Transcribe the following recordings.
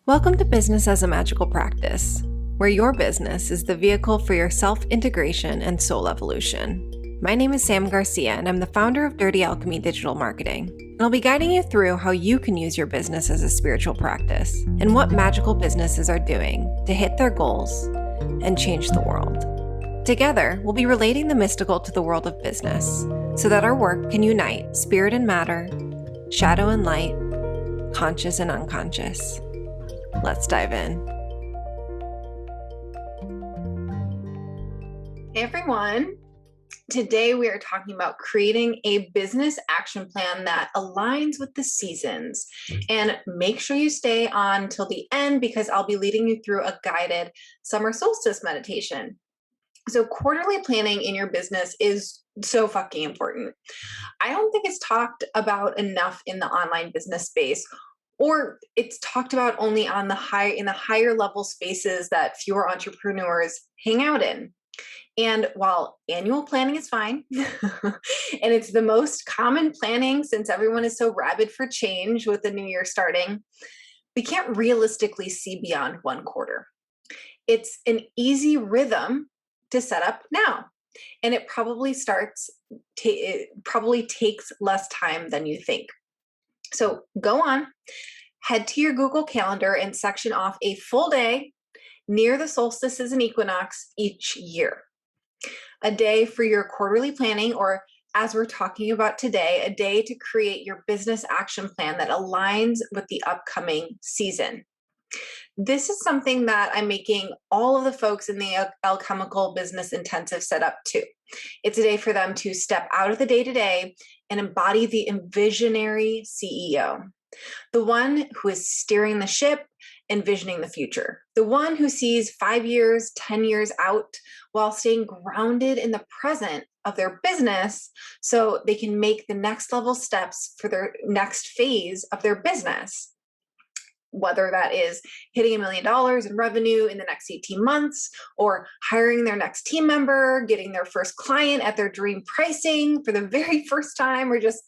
Welcome to Business as a Magical Practice, where your business is the vehicle for your self-integration and soul evolution. My name is Sam Garcia, and I'm the founder of Dirty Alchemy Digital Marketing. And I'll be guiding you through how you can use your business as a spiritual practice and what magical businesses are doing to hit their goals and change the world. Together, we'll be relating the mystical to the world of business so that our work can unite spirit and matter, shadow and light, conscious and unconscious. Let's dive in. Hey everyone. Today we are talking about creating a business action plan that aligns with the seasons. And make sure you stay on till the end because I'll be leading you through a guided summer solstice meditation. So quarterly planning in your business is so fucking important. I don't think it's talked about enough in the online business space, or it's talked about only on the higher level spaces that fewer entrepreneurs hang out in. And while annual planning is fine, and it's the most common planning since everyone is so rabid for change with the new year starting, we can't realistically see beyond one quarter. It's an easy rhythm to set up now, and it probably takes less time than you think. So go on, head to your Google Calendar and section off a full day near the solstices and equinox each year. A day for your quarterly planning, or as we're talking about today, a day to create your business action plan that aligns with the upcoming season. This is something that I'm making all of the folks in the Alchemical Business Intensive set up too. It's a day for them to step out of the day-to-day and embody the envisionary CEO, the one who is steering the ship, envisioning the future, the one who sees 5 years, 10 years out while staying grounded in the present of their business so they can make the next level steps for their next phase of their business. Whether that is hitting $1 million in revenue in the next 18 months, or hiring their next team member, getting their first client at their dream pricing for the very first time, or just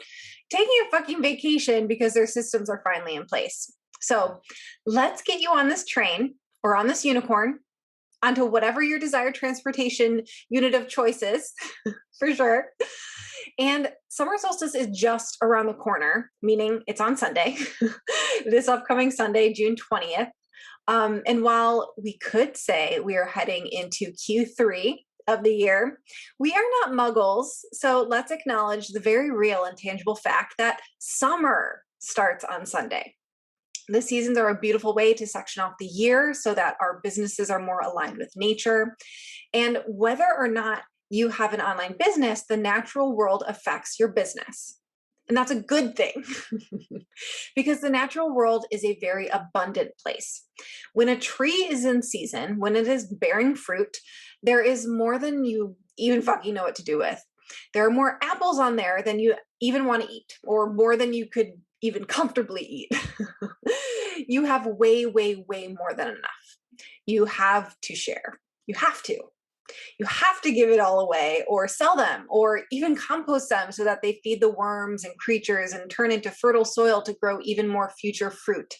taking a fucking vacation because their systems are finally in place. So let's get you on this train or on this unicorn onto whatever your desired transportation unit of choice is, for sure. And summer solstice is just around the corner, meaning it's on Sunday, this upcoming Sunday, June 20th. And while we could say we are heading into Q3 of the year, we are not muggles. So let's acknowledge the very real and tangible fact that summer starts on Sunday. The seasons are a beautiful way to section off the year so that our businesses are more aligned with nature. And whether or not you have an online business, the natural world affects your business. And that's a good thing because the natural world is a very abundant place. When a tree is in season, when it is bearing fruit, there is more than you even fucking know what to do with. There are more apples on there than you even want to eat, or more than you could even comfortably eat. You have way, way, way more than enough. You have to share. You have to. You have to give it all away or sell them or even compost them so that they feed the worms and creatures and turn into fertile soil to grow even more future fruit.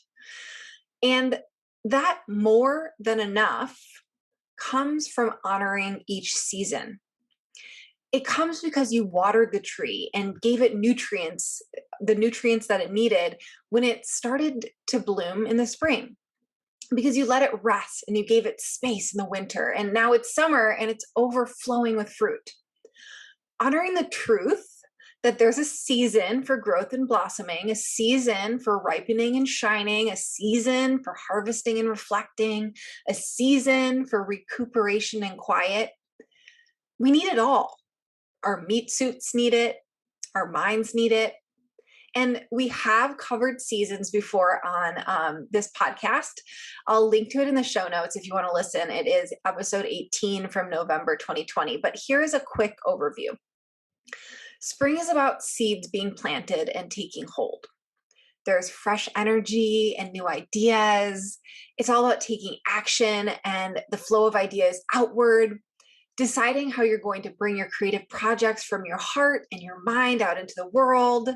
And that more than enough comes from honoring each season. It comes because you watered the tree and gave it nutrients, the nutrients that it needed when it started to bloom in the spring. Because you let it rest and you gave it space in the winter, and now it's summer and it's overflowing with fruit. Honoring the truth that there's a season for growth and blossoming, a season for ripening and shining, a season for harvesting and reflecting, a season for recuperation and quiet. We need it all. Our meat suits need it. Our minds need it. And we have covered seasons before on this podcast. I'll link to it in the show notes if you want to listen. It is episode 18 from November 2020. But here is a quick overview. Spring is about seeds being planted and taking hold. There's fresh energy and new ideas. It's all about taking action and the flow of ideas outward, deciding how you're going to bring your creative projects from your heart and your mind out into the world.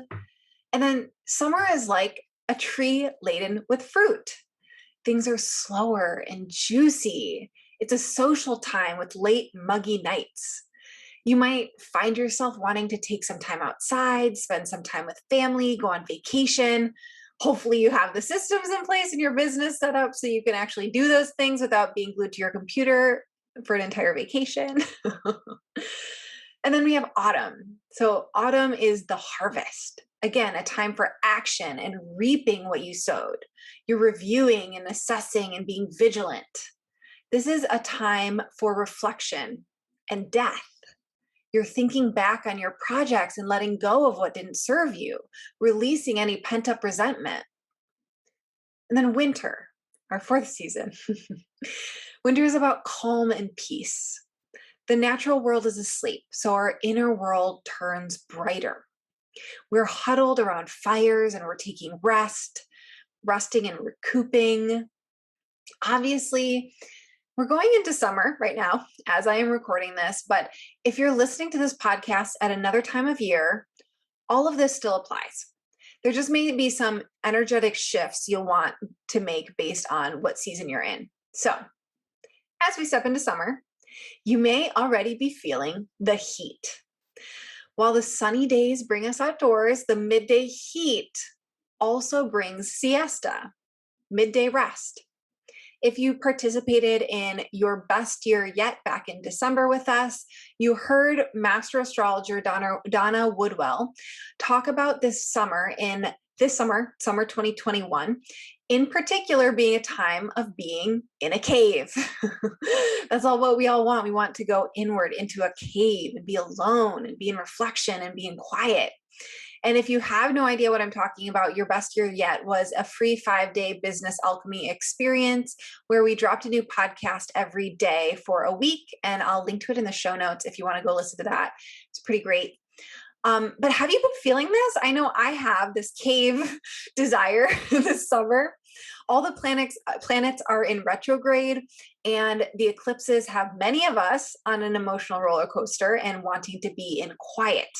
And then summer is like a tree laden with fruit. things are slower and juicy. It's a social time with late, muggy nights. You might find yourself wanting to take some time outside, spend some time with family, go on vacation. Hopefully, you have the systems in place in your business set up so you can actually do those things without being glued to your computer for an entire vacation. And then we have autumn. So, autumn is the harvest. Again, a time for action and reaping what you sowed. You're reviewing and assessing and being vigilant. This is a time for reflection and death. You're thinking back on your projects and letting go of what didn't serve you, releasing any pent up resentment. And then winter, our fourth season. Winter is about calm and peace. The natural world is asleep, so our inner world turns brighter. We're huddled around fires and we're taking resting and recouping. Obviously, we're going into summer right now as I am recording this, but if you're listening to this podcast at another time of year, all of this still applies. There just may be some energetic shifts you'll want to make based on what season you're in. So, as we step into summer, you may already be feeling the heat. While the sunny days bring us outdoors, the midday heat also brings siesta, midday rest. If you participated in your best year yet back in December with us, you heard Master Astrologer Donna Woodwell talk about summer 2021, in particular being a time of being in a cave. That's all what we all want. We want to go inward into a cave and be alone and be in reflection and be in quiet. And if you have no idea what I'm talking about, your best year yet was a free 5-day business alchemy experience where we dropped a new podcast every day for a week. And I'll link to it in the show notes if you want to go listen to that. It's pretty great. But have you been feeling this? I know I have this cave desire this summer. All the planets are in retrograde, and the eclipses have many of us on an emotional roller coaster and wanting to be in quiet.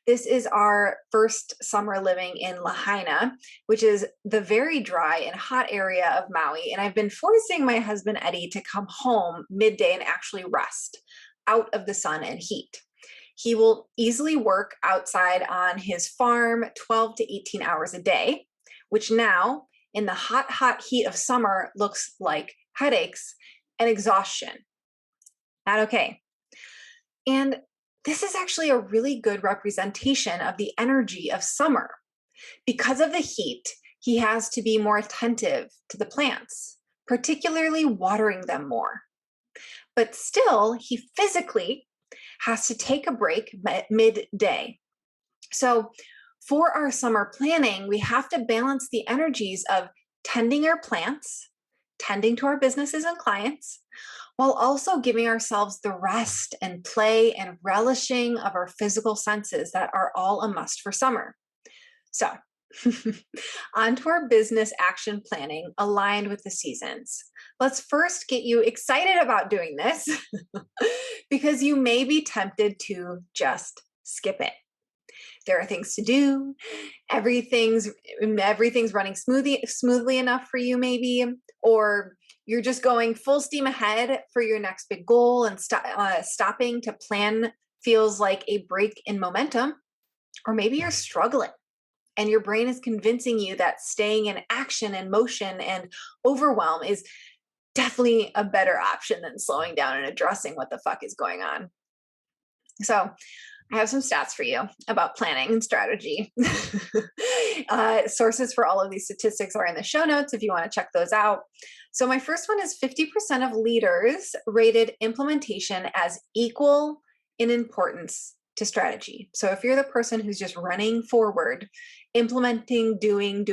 This is our first summer living in Lahaina, which is the very dry and hot area of Maui. And I've been forcing my husband, Eddie, to come home midday and actually rest out of the sun and heat. He will easily work outside on his farm 12 to 18 hours a day, which now in the hot heat of summer looks like headaches and exhaustion. Not okay. And this is actually a really good representation of the energy of summer. Because of the heat, he has to be more attentive to the plants, particularly watering them more. But still, he physically has to take a break midday. So for our summer planning, we have to balance the energies of tending our plants, tending to our businesses and clients, while also giving ourselves the rest and play and relishing of our physical senses that are all a must for summer. So, on to our business action planning aligned with the seasons. Let's first get you excited about doing this because you may be tempted to just skip it. There are things to do. Everything's running smoothly enough for you, maybe, or you're just going full steam ahead for your next big goal, and stopping to plan feels like a break in momentum. Or maybe you're struggling and your brain is convincing you that staying in action and motion and overwhelm is definitely a better option than slowing down and addressing what the fuck is going on. So I have some stats for you about planning and strategy. Sources for all of these statistics are in the show notes if you want to check those out. So my first one is 50% of leaders rated implementation as equal in importance to strategy. So if you're the person who's just running forward, implementing, doing,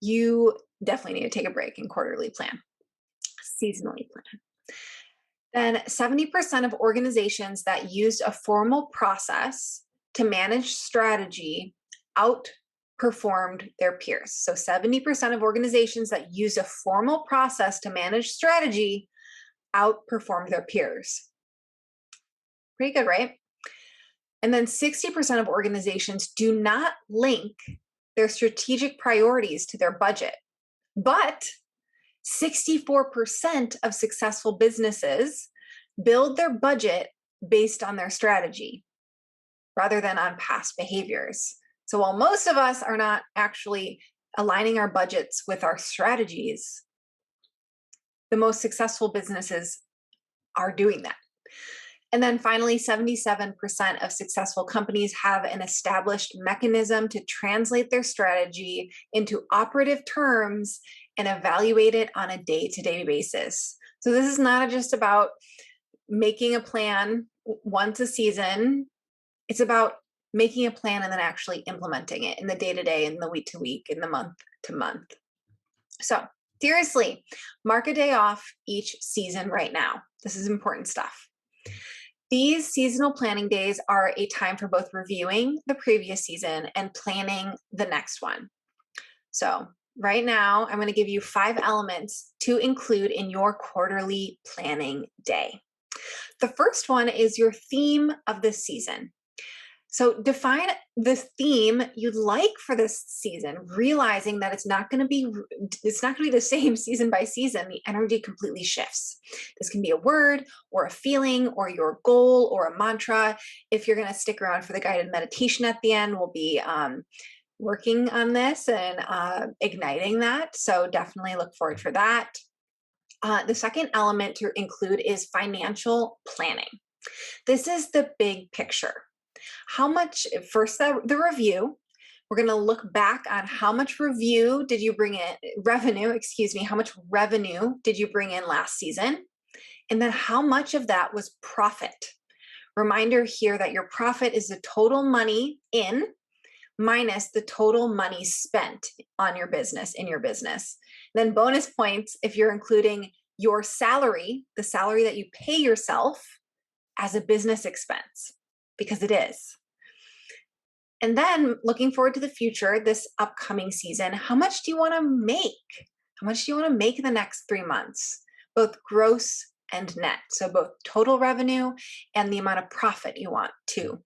you definitely need to take a break and quarterly plan, seasonally plan. Then 70% of organizations that used a formal process to manage strategy outperformed their peers. So 70% of organizations that used a formal process to manage strategy outperformed their peers. Pretty good, right? And then 60% of organizations do not link their strategic priorities to their budget. But 64% of successful businesses build their budget based on their strategy rather than on past behaviors. So while most of us are not actually aligning our budgets with our strategies, the most successful businesses are doing that. And then finally, 77% of successful companies have an established mechanism to translate their strategy into operative terms and evaluate it on a day-to-day basis. So this is not just about making a plan once a season. It's about making a plan and then actually implementing it in the day-to-day, in the week-to-week, in the month-to-month. So seriously, mark a day off each season right now. This is important stuff. These seasonal planning days are a time for both reviewing the previous season and planning the next one. So right now, I'm going to give you 5 elements to include in your quarterly planning day. The first one is your theme of the season. So define the theme you'd like for this season, realizing that it's not going to be the same season by season. The energy completely shifts. This can be a word or a feeling or your goal or a mantra. If you're going to stick around for the guided meditation at the end, we'll be working on this and igniting that. So definitely look forward for that. The second element to include is financial planning. This is the big picture. How much, first the review, we're going to look back on how much how much revenue did you bring in last season? And then how much of that was profit? Reminder here that your profit is the total money in minus the total money spent on your business, in your business. Then bonus points if you're including your salary, the salary that you pay yourself, as a business expense, because it is. And then looking forward to the future, this upcoming season, how much do you want to make? How much do you want to make in the next 3 months, both gross and net? So both total revenue and the amount of profit you want too.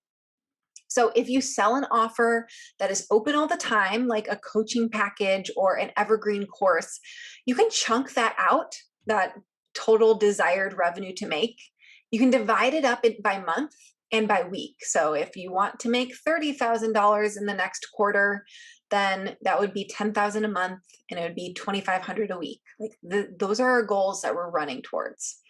So if you sell an offer that is open all the time, like a coaching package or an evergreen course, you can chunk that out, that total desired revenue to make. You can divide it up by month and by week. So if you want to make $30,000 in the next quarter, then that would be $10,000 a month and it would be $2,500 a week. Like those are our goals that we're running towards.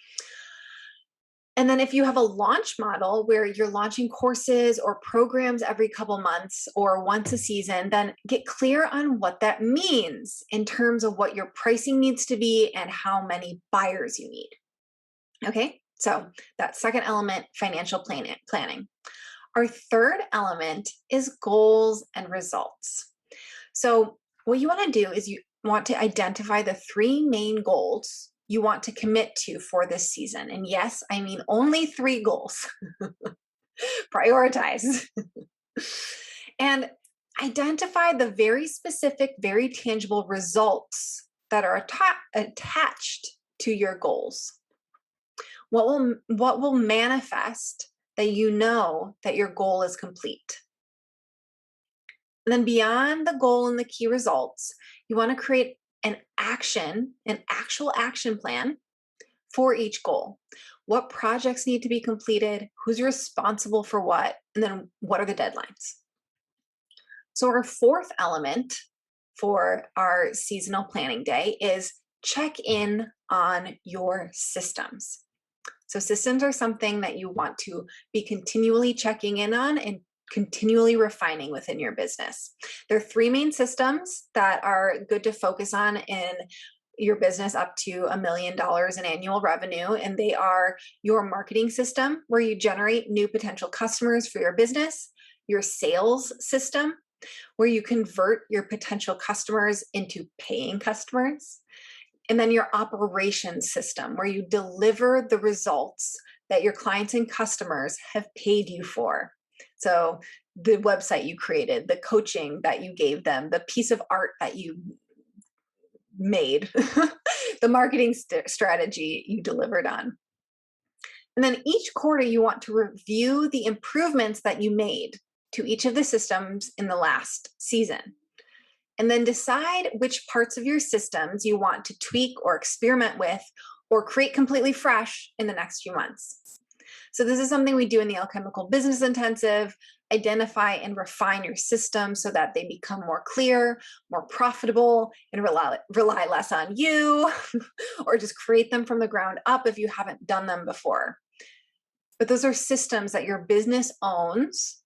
And then if you have a launch model where you're launching courses or programs every couple months or once a season, then get clear on what that means in terms of what your pricing needs to be and how many buyers you need. Okay, so that second element, financial planning. Our third element is goals and results. So what you want to do is you want to identify the 3 main goals you want to commit to for this season. And yes, I mean only 3 goals. Prioritize. And identify the very specific, very tangible results that are attached to your goals. What will manifest that you know that your goal is complete? And then beyond the goal and the key results, you want to create an actual action plan for each goal. What projects need to be completed? Who's responsible for what? And then what are the deadlines? So our fourth element for our seasonal planning day is check in on your systems. So systems are something that you want to be continually checking in on and continually refining within your business. There are 3 main systems that are good to focus on in your business up to $1 million in annual revenue. And they are your marketing system, where you generate new potential customers for your business, your sales system, where you convert your potential customers into paying customers, and then your operations system, where you deliver the results that your clients and customers have paid you for. So the website you created, the coaching that you gave them, the piece of art that you made, the marketing strategy you delivered on. And then each quarter, you want to review the improvements that you made to each of the systems in the last season. And then decide which parts of your systems you want to tweak or experiment with or create completely fresh in the next few months. So this is something we do in the Alchemical Business Intensive. Identify and refine your systems so that they become more clear, more profitable, and rely less on you, or just create them from the ground up if you haven't done them before. But those are systems that your business owns,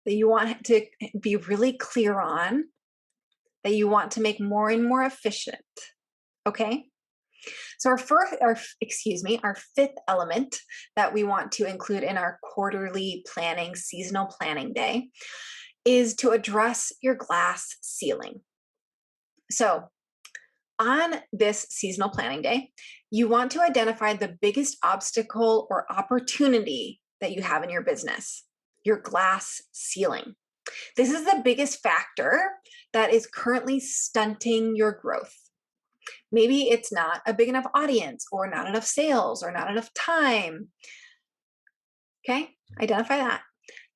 that you want to be really clear on, that you want to make more and more efficient. Okay? So our fifth element that we want to include in our quarterly planning, seasonal planning day, is to address your glass ceiling. So on this seasonal planning day, you want to identify the biggest obstacle or opportunity that you have in your business, your glass ceiling. This is the biggest factor that is currently stunting your growth. Maybe it's not a big enough audience, or not enough sales, or not enough time. Okay, identify that.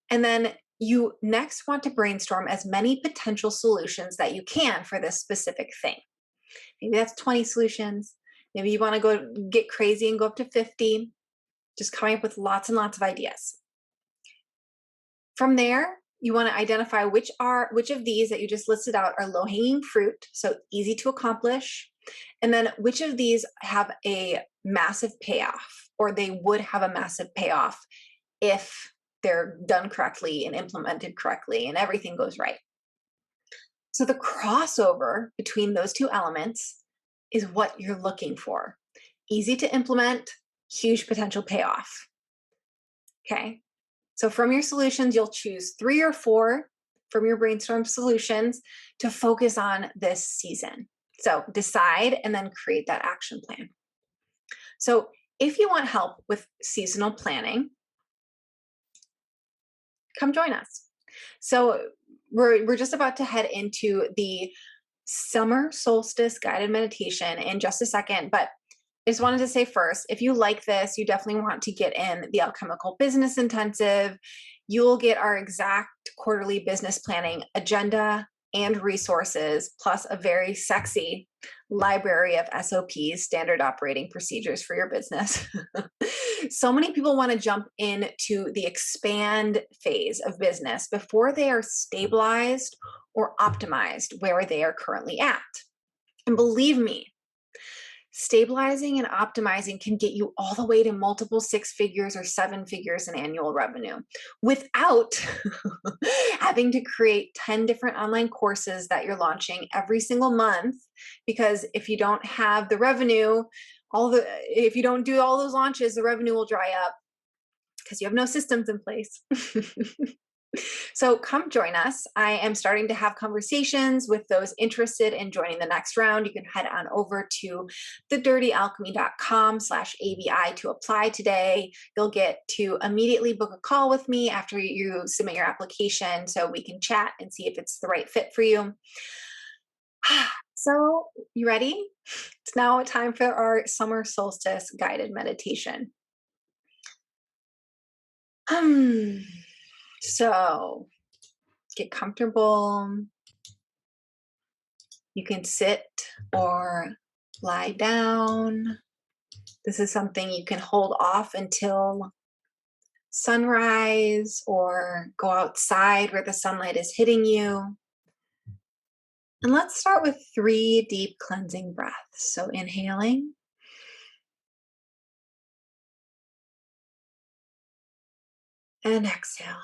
And then you next want to brainstorm as many potential solutions that you can for this specific thing. Maybe that's 20 solutions. Maybe you want to go get crazy and go up to 50, just coming up with lots and lots of ideas. From there, you want to identify which of these that you just listed out are low-hanging fruit, so easy to accomplish, and then which of these have a massive payoff, or they would have a massive payoff if they're done correctly and implemented correctly and everything goes right. So the crossover between those two elements is what you're looking for. Easy to implement, huge potential payoff. Okay. So from your solutions, you'll choose 3 or 4 from your brainstorm solutions to focus on this season. So decide and then create that action plan. So if you want help with seasonal planning, come join us. So we're just about to head into the summer solstice guided meditation in just a second, but I just wanted to say first, if you like this, you definitely want to get in the Alchemical Business Intensive. You'll get our exact quarterly business planning agenda and resources, plus a very sexy library of SOPs, standard operating procedures for your business. So many people want to jump into the expand phase of business before they are stabilized or optimized where they are currently at. And believe me, stabilizing and optimizing can get you all the way to multiple 6 figures or 7 figures in annual revenue without having to create 10 different online courses that you're launching every single month. Because if you don't have the revenue, if you don't do all those launches, the revenue will dry up because you have no systems in place. So come join us. I am starting to have conversations with those interested in joining the next round. You can head on over to thedirtyalchemy.com/ABI to apply today. You'll get to immediately book a call with me after you submit your application so we can chat and see if it's the right fit for you. So you ready? It's now time for our summer solstice guided meditation. So get comfortable. You can sit or lie down. This is something you can hold off until sunrise or go outside where the sunlight is hitting you. And let's start with 3 deep cleansing breaths. So inhaling. And exhale.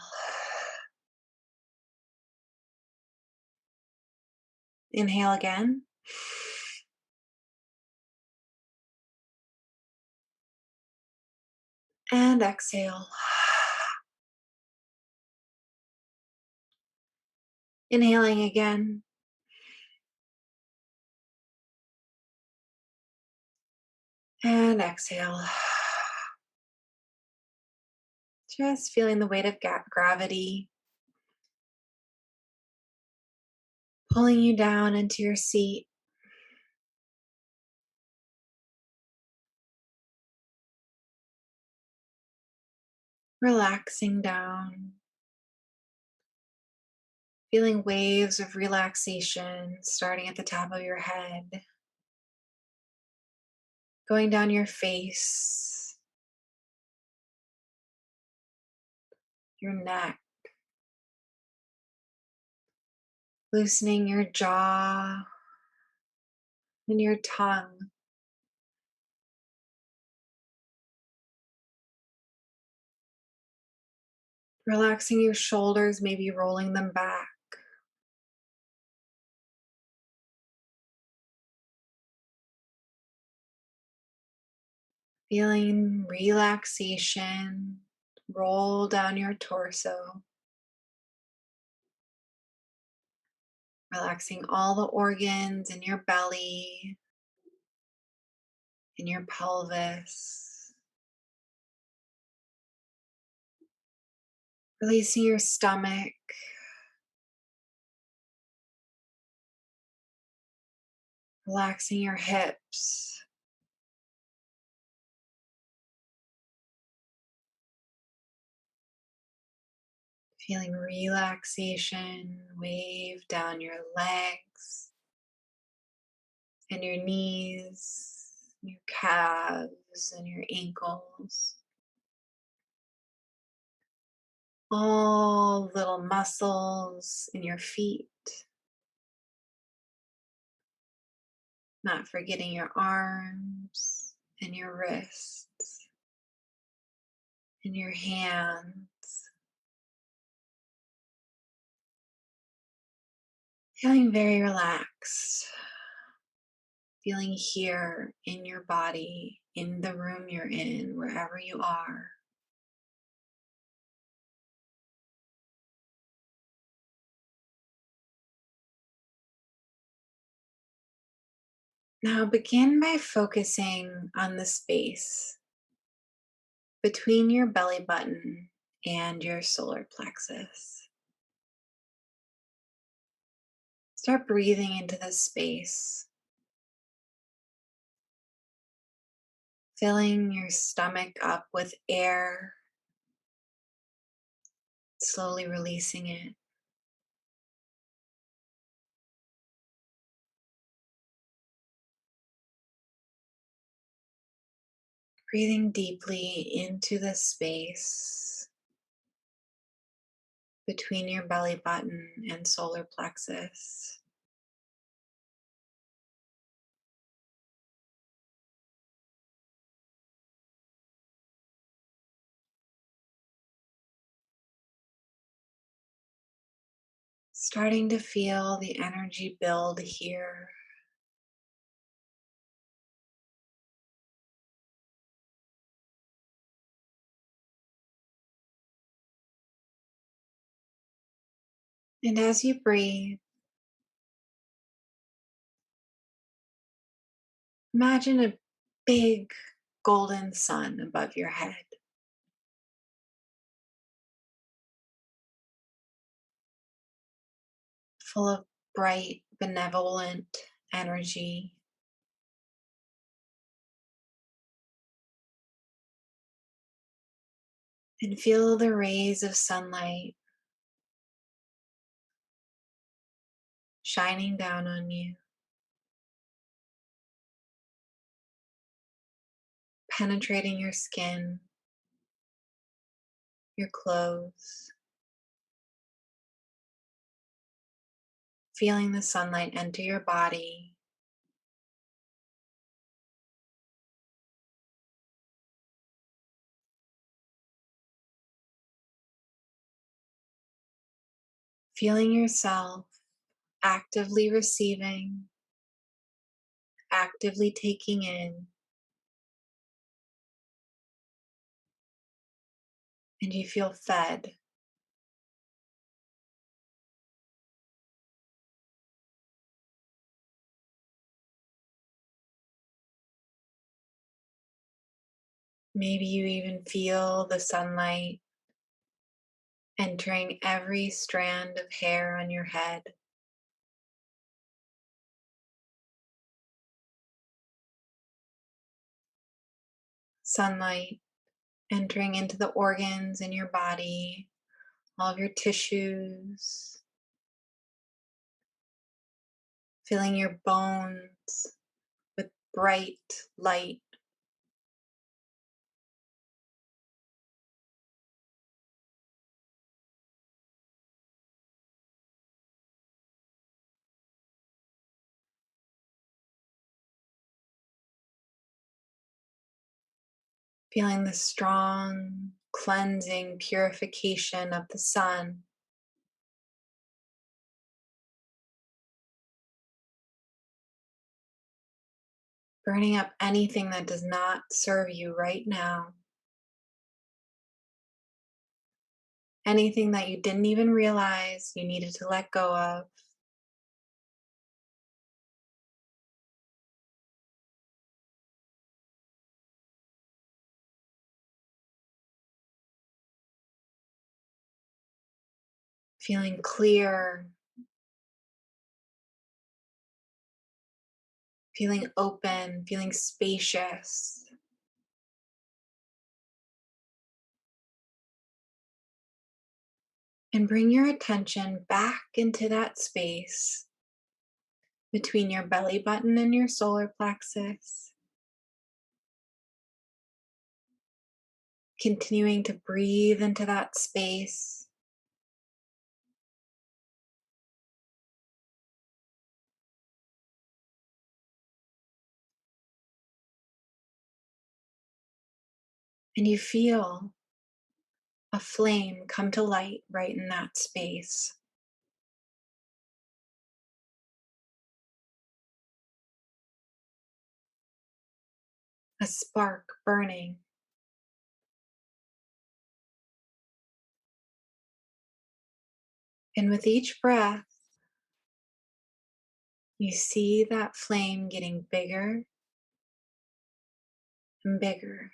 Inhale again. And exhale. Inhaling again. And exhale. Just feeling the weight of gravity pulling you down into your seat. Relaxing down. Feeling waves of relaxation starting at the top of your head, going down your face, your neck, loosening your jaw and your tongue, relaxing your shoulders, maybe rolling them back. Feeling relaxation roll down your torso, relaxing all the organs in your belly, in your pelvis, releasing your stomach, relaxing your hips, feeling relaxation wave down your legs and your knees, your calves and your ankles, all little muscles in your feet, not forgetting your arms and your wrists and your hands. Feeling very relaxed, feeling here in your body, in the room you're in, wherever you are. Now begin by focusing on the space between your belly button and your solar plexus. Start breathing into this space, filling your stomach up with air, slowly releasing it. Breathing deeply into the space between your belly button and solar plexus. Starting to feel the energy build here. And as you breathe, imagine a big golden sun above your head, full of bright, benevolent energy. And feel the rays of sunlight shining down on you, penetrating your skin, your clothes, feeling the sunlight enter your body, feeling yourself actively receiving, actively taking in, and you feel fed. Maybe you even feel the sunlight entering every strand of hair on your head. Sunlight entering into the organs in your body, all of your tissues, filling your bones with bright light. Feeling the strong, cleansing purification of the sun. Burning up anything that does not serve you right now. Anything that you didn't even realize you needed to let go of. Feeling clear, feeling open, feeling spacious. And bring your attention back into that space between your belly button and your solar plexus. Continuing to breathe into that space. And you feel a flame come to light right in that space. A spark burning. And with each breath, you see that flame getting bigger and bigger.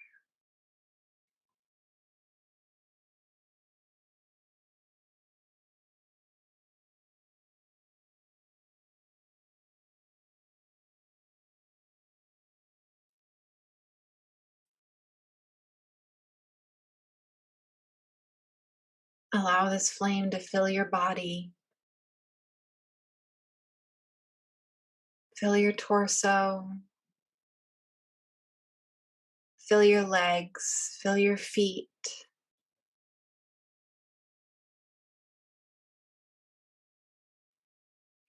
Allow this flame to fill your body, fill your torso, fill your legs, fill your feet, your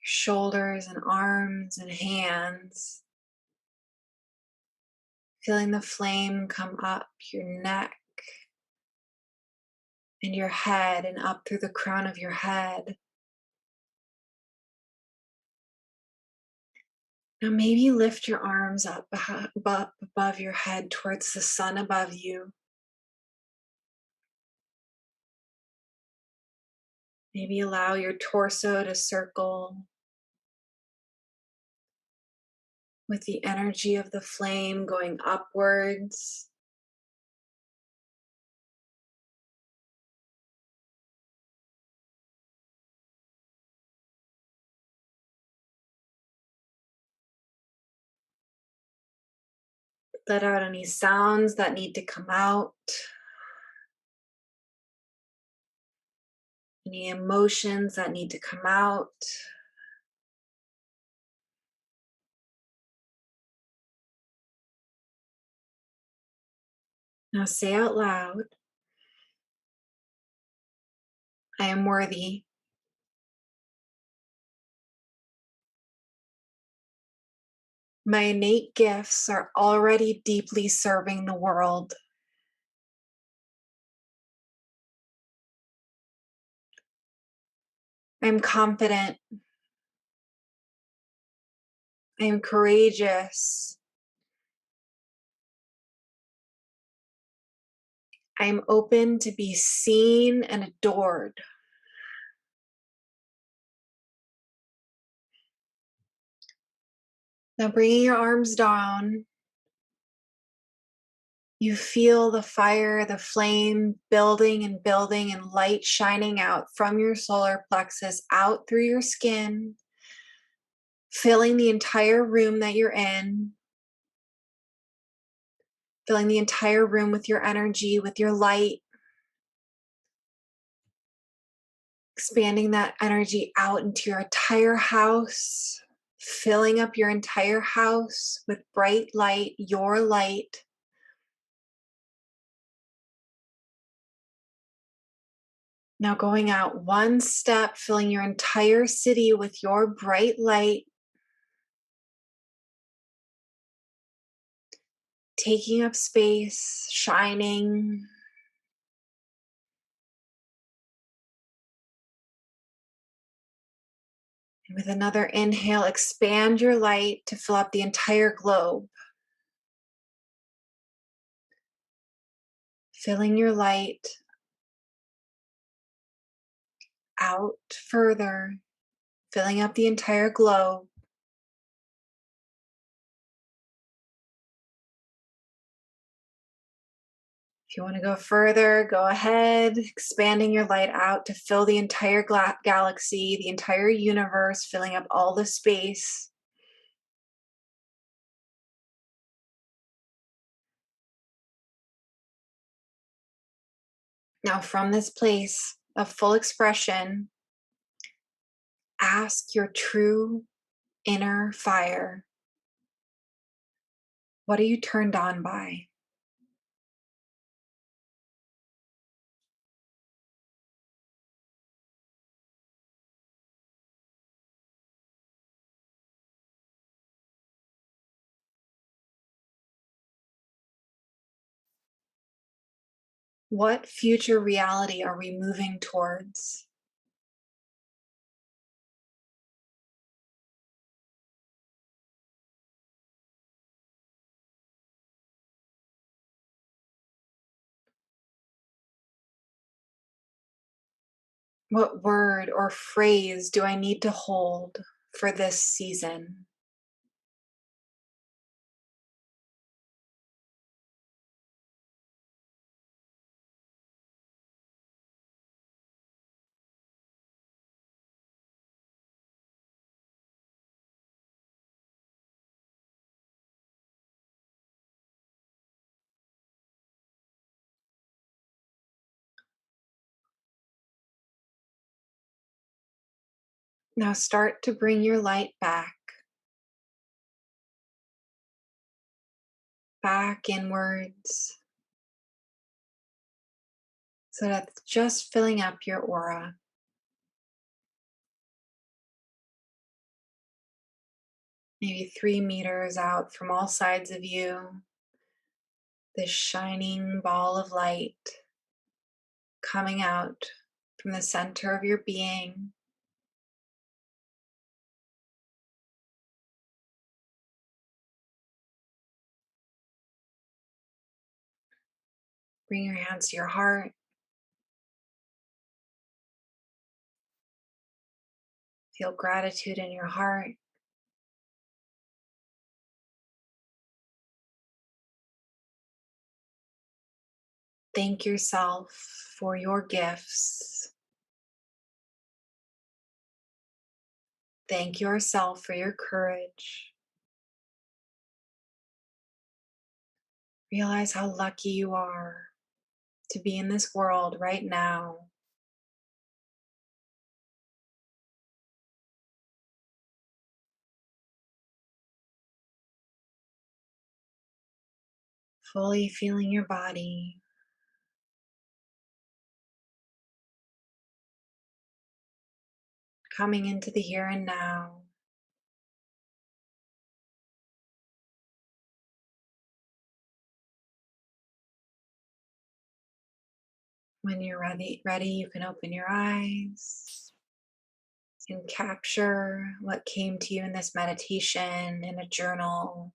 shoulders and arms and hands. Feeling the flame come up your neck and your head and up through the crown of your head. Now maybe lift your arms up above your head towards the sun above you. Maybe allow your torso to circle with the energy of the flame going upwards. Let out any sounds that need to come out, any emotions that need to come out. Now say out loud, I am worthy. My innate gifts are already deeply serving the world. I'm confident. I am courageous. I am open to be seen and adored. Now bringing your arms down, you feel the fire, the flame building and building and light shining out from your solar plexus out through your skin, filling the entire room that you're in, filling the entire room with your energy, with your light, expanding that energy out into your entire house, filling up your entire house with bright light, your light. Now going out one step, filling your entire city with your bright light, taking up space, shining. And with another inhale, expand your light to fill up the entire globe. Filling your light out further, filling up the entire globe. If you want to go further, go ahead, expanding your light out to fill the entire galaxy, the entire universe, filling up all the space. Now, from this place of full expression, ask your true inner fire, what are you turned on by? What future reality are we moving towards? What word or phrase do I need to hold for this season? Now start to bring your light back inwards, so that's just filling up your aura. Maybe 3 meters out from all sides of you, this shining ball of light coming out from the center of your being. Bring your hands to your heart. Feel gratitude in your heart. Thank yourself for your gifts. Thank yourself for your courage. Realize how lucky you are to be in this world right now. Fully feeling your body. Coming into the here and now. When you're ready, you can open your eyes and capture what came to you in this meditation in a journal